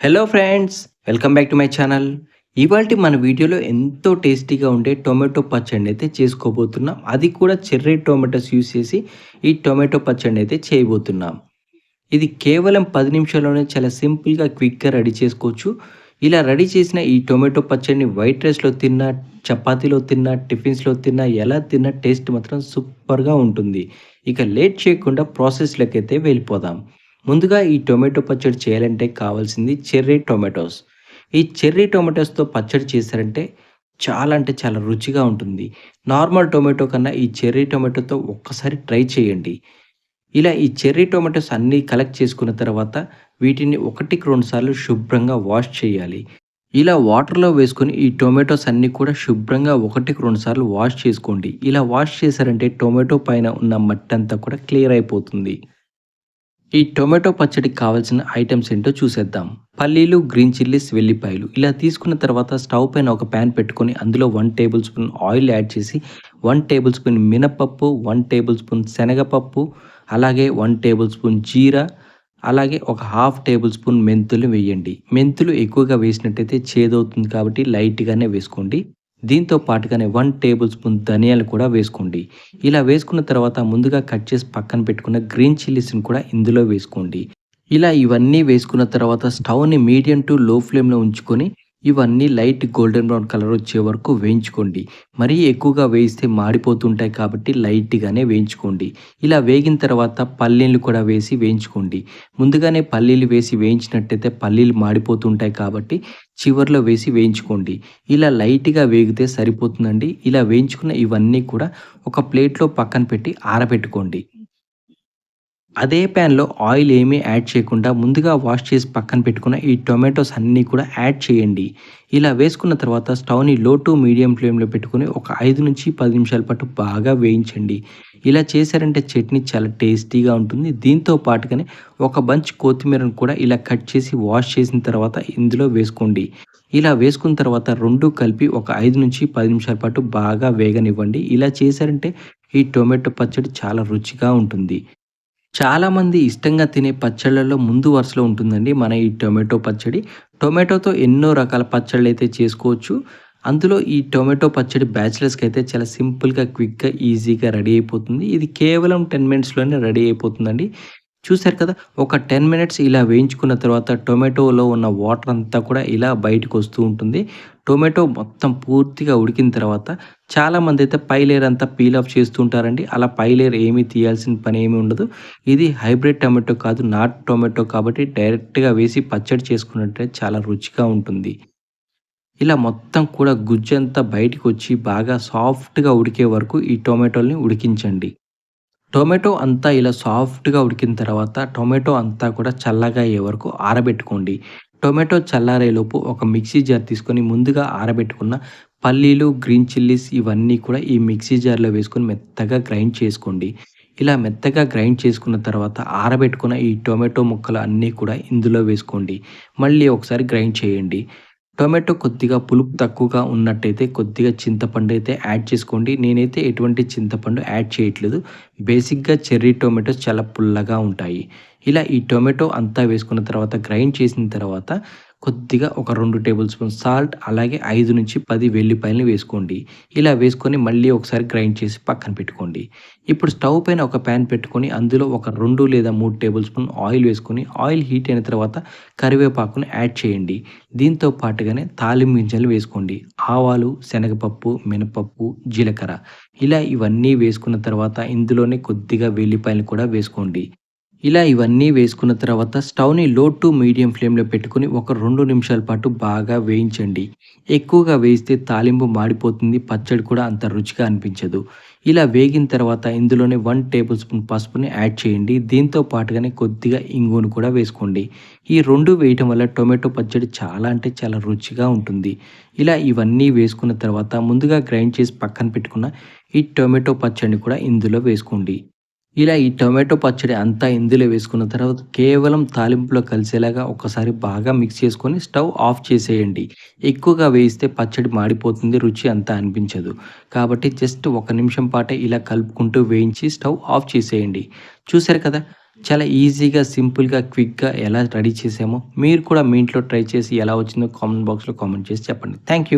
Hello friends, welcome back to my channel. ఇవాల్టి మన వీడియోలో ఎంతో టేస్టీగా ఉండే టొమాటో పచ్చడిని అయితే చేసుకోబోతున్నాం. అది కూడా చెర్రీ టొమాటోస్ యూస్ చేసి ఈ టొమాటో పచ్చడిని అయితే చేయబోతున్నాం. ఇది కేవలం 10 నిమిషాల్లోనే చాలా సింపుల్‌గా, క్విక్‌గా రెడీ చేసుకోవచ్చు. ఇలా రెడీ చేసిన ఈ టొమాటో పచ్చడిని వైట్ రైస్‌లో తిన్నా, చపాతీలో తిన్నా, టిఫిన్స్‌లో తిన్నా, ఎలా తిన్నా టేస్ట్ మాత్రం సూపర్‌గా ఉంటుంది. ఇక లేట్ చేయకుండా ప్రాసెస్‌లోకైతే వెళ్ళిపోదాం. ముందుగా ఈ టొమాటో పచ్చడి చేయాలంటే కావాల్సింది చెర్రీ టొమాటోస్. ఈ చెర్రీ టొమాటోస్‌తో పచ్చడి చేశారంటే చాలా అంటే చాలా రుచిగా ఉంటుంది. నార్మల్ టొమాటో కన్నా ఈ చెర్రీ టొమాటోతో ఒక్కసారి ట్రై చేయండి. ఇలా ఈ చెర్రీ టొమాటోస్ అన్నీ కలెక్ట్ చేసుకున్న తర్వాత వీటిని 1కి 2 సార్లు శుభ్రంగా వాష్ చేయాలి. ఇలా వాటర్‌లో వేసుకొని ఈ టొమాటోస్ అన్నీ కూడా శుభ్రంగా 1కి 2 సార్లు వాష్ చేసుకోండి. ఇలా వాష్ చేశారంటే టొమాటో పైన ఉన్న మట్టంతా కూడా క్లియర్ అయిపోతుంది. ఈ టొమాటో పచ్చడికి కావాల్సిన ఐటెమ్స్ ఏంటో చూసేద్దాం. పల్లీలు, గ్రీన్ చిల్లీస్, వెల్లిపాయలు. ఇలా తీసుకున్న తర్వాత స్టవ్ పైన ఒక పాన్ పెట్టుకొని అందులో 1 టేబుల్ స్పూన్ ఆయిల్ యాడ్ చేసి 1 టేబుల్ స్పూన్ మినపప్పు, 1 టేబుల్ స్పూన్ శనగపప్పు, అలాగే 1 టేబుల్ స్పూన్ జీరా, అలాగే ఒక హాఫ్ టేబుల్ స్పూన్ మెంతులు వేయండి. మెంతులు ఎక్కువగా వేసినట్టయితే చేదవుతుంది కాబట్టి లైట్‌గానే వేసుకోండి. దీంతో పాటుగానే 1 టేబుల్ స్పూన్ ధనియాలు కూడా వేసుకోండి. ఇలా వేసుకున్న తర్వాత ముందుగా కట్ చేసి పక్కన పెట్టుకున్న గ్రీన్ చిల్లీస్‌ని కూడా ఇందులో వేసుకోండి. ఇలా ఇవన్నీ వేసుకున్న తర్వాత స్టవ్‌ని మీడియం టు లో ఫ్లేమ్‌లో ఉంచుకొని ఇవన్నీ లైట్ గోల్డెన్ బ్రౌన్ కలర్ వచ్చే వరకు వేయించుకోండి. మరీ ఎక్కువగా వేయిస్తే మాడిపోతుంటాయి కాబట్టి లైట్‌గానే వేయించుకోండి. ఇలా వేగిన తర్వాత పల్లీలు కూడా వేసి వేయించుకోండి. ముందుగానే పల్లీలు వేసి వేయించినట్టయితే పల్లీలు మాడిపోతుంటాయి కాబట్టి చివర్లో వేసి వేయించుకోండి. ఇలా లైట్‌గా వేగితే సరిపోతుందండి. ఇలా వేయించుకున్న ఇవన్నీ కూడా ఒక ప్లేట్‌లో పక్కన పెట్టి ఆరబెట్టుకోండి. అదే ప్యాన్‌లో ఆయిల్ ఏమీ యాడ్ చేయకుండా ముందుగా వాష్ చేసి పక్కన పెట్టుకున్న ఈ టొమాటోస్ అన్నీ కూడా యాడ్ చేయండి. ఇలా వేసుకున్న తర్వాత స్టవ్‌ని లో టు మీడియం ఫ్లేమ్‌లో పెట్టుకొని ఒక 5-10 నిమిషాల పాటు బాగా వేయించండి. ఇలా చేశారంటే చట్నీ చాలా టేస్టీగా ఉంటుంది. దీంతో పాటుగానే ఒక బంచ్ కొత్తిమీరను కూడా ఇలా కట్ చేసి వాష్ చేసిన తర్వాత ఇందులో వేసుకోండి. ఇలా వేసుకున్న తర్వాత 2 కలిపి ఒక 5-10 నిమిషాల పాటు బాగా వేగనివ్వండి. ఇలా చేశారంటే ఈ టొమాటో పచ్చడి చాలా రుచిగా ఉంటుంది. చాలామంది ఇష్టంగా తినే పచ్చళ్ళలో ముందు వరుసలో ఉంటుందండి మన ఈ టొమాటో పచ్చడి. టొమాటోతో ఎన్నో రకాల పచ్చళ్ళైతే చేసుకోవచ్చు. అందులో ఈ టొమాటో పచ్చడి బ్యాచిలర్స్‌కైతే చాలా సింపుల్‌గా, క్విక్‌గా, ఈజీగా రెడీ అయిపోతుంది. ఇది కేవలం 10 మినిట్స్‌లోనే రెడీ అయిపోతుందండి. చూసారు కదా! ఒక 10 మినిట్స్ ఇలా వేయించుకున్న తర్వాత టొమాటోలో ఉన్న వాటర్ అంతా కూడా ఇలా బయటకొస్తూ ఉంటుంది. టొమాటో మొత్తం పూర్తిగా ఉడికిన తర్వాత చాలామందైతే పై లేయర్ అంతా పీల్ ఆఫ్ చేస్తూ ఉంటారండి. అలా పై లేయర్ ఏమీ తీయాల్సిన పనేమీ ఉండదు. ఇది హైబ్రిడ్ టొమాటో కాదు, నాటు టొమాటో కాబట్టి డైరెక్ట్‌గా వేసి పచ్చడి చేసుకున్నట్టే చాలా రుచిగా ఉంటుంది. ఇలా మొత్తం కూడా గుజ్జంతా బయటికొచ్చి బాగా సాఫ్ట్‌గా ఉడికే వరకు ఈ టొమాటోల్ని ఉడికించండి. టొమాటో అంతా ఇలా సాఫ్ట్‌గా ఉడికిన తర్వాత టొమాటో అంతా కూడా చల్లగా అయ్యే వరకు ఆరబెట్టుకోండి. టొమాటో చల్లారేలోపు ఒక మిక్సీ జార్ తీసుకొని ముందుగా ఆరబెట్టుకున్న పల్లీలు, గ్రీన్ చిల్లీస్ ఇవన్నీ కూడా ఈ మిక్సీ జార్‌లో వేసుకొని మెత్తగా గ్రైండ్ చేసుకోండి. ఇలా మెత్తగా గ్రైండ్ చేసుకున్న తర్వాత ఆరబెట్టుకున్న ఈ టొమాటో ముక్కలు అన్నీ కూడా ఇందులో వేసుకోండి. మళ్ళీ ఒకసారి గ్రైండ్ చేయండి. టొమాటో కొద్దిగా పులుపు తక్కువగా ఉన్నట్టయితే కొద్దిగా చింతపండు అయితే యాడ్ చేసుకోండి. నేనైతే ఎటువంటి చింతపండు యాడ్ చేయట్లేదు. బేసిక్‌గా చెర్రీ టొమాటోస్ చాలా పుల్లగా ఉంటాయి. ఇలా ఈ టొమాటో అంతా వేసుకున్న తర్వాత గ్రైండ్ చేసిన తర్వాత కొద్దిగా ఒక 2 టేబుల్ స్పూన్ సాల్ట్ అలాగే 5-10 వెల్లిపాయలని వేసుకోండి. ఇలా వేసుకొని మళ్ళీ ఒకసారి గ్రైండ్ చేసి పక్కన పెట్టుకోండి. ఇప్పుడు స్టవ్ పైన ఒక పాన్ పెట్టుకొని అందులో ఒక 2 లేదా 3 టేబుల్ స్పూన్ ఆయిల్ వేసుకొని ఆయిల్ హీట్ అయిన తర్వాత కరివేపాకుని యాడ్ చేయండి. దీంతో పాటుగానే తాలింపు గింజలు వేసుకోండి. ఆవాలు, శనగపప్పు, మినపప్పు, జీలకర్ర ఇలా ఇవన్నీ వేసుకున్న తర్వాత ఇందులోనే కొద్దిగా వెల్లిపాయలు కూడా వేసుకోండి. ఇలా ఇవన్నీ వేసుకున్న తర్వాత స్టవ్‌ని లో టు మీడియం ఫ్లేమ్‌లో పెట్టుకొని ఒక 2 నిమిషాల పాటు బాగా వేయించండి. ఎక్కువగా వేయిస్తే తాలింపు మాడిపోతుంది. పచ్చడి కూడా అంత రుచిగా అనిపించదు. ఇలా వేగిన తర్వాత ఇందులోనే 1 టేబుల్ స్పూన్ పసుపుని యాడ్ చేయండి. దీంతో పాటుగానే కొద్దిగా ఇంగువను కూడా వేసుకోండి. ఈ 2 వేయటం వల్ల టొమాటో పచ్చడి చాలా అంటే చాలా రుచిగా ఉంటుంది. ఇలా ఇవన్నీ వేసుకున్న తర్వాత ముందుగా గ్రైండ్ చేసి పక్కన పెట్టుకున్న ఈ టొమాటో పచ్చడిని కూడా ఇందులో వేసుకోండి. ఇలా ఈ టొమాటో పచ్చడి అంతా ఇందులో వేసుకున్న తర్వాత కేవలం తాలింపులో కలిసేలాగా ఒకసారి బాగా మిక్స్ చేసుకొని స్టవ్ ఆఫ్ చేసేయండి. ఎక్కువగా వేయిస్తే పచ్చడి మాడిపోతుంది. రుచి అంతా అనిపించదు. కాబట్టి జస్ట్ ఒక నిమిషం పాటే ఇలా కలుపుకుంటూ వేయించి స్టవ్ ఆఫ్ చేసేయండి. చూసారు కదా! చాలా ఈజీగా, సింపుల్‌గా, క్విక్‌గా ఎలా రెడీ చేసామో మీరు కూడా మీ ఇంట్లో ట్రై చేసి ఎలా వచ్చిందో కామెంట్ బాక్స్‌లో కామెంట్ చేసి చెప్పండి. Thank you.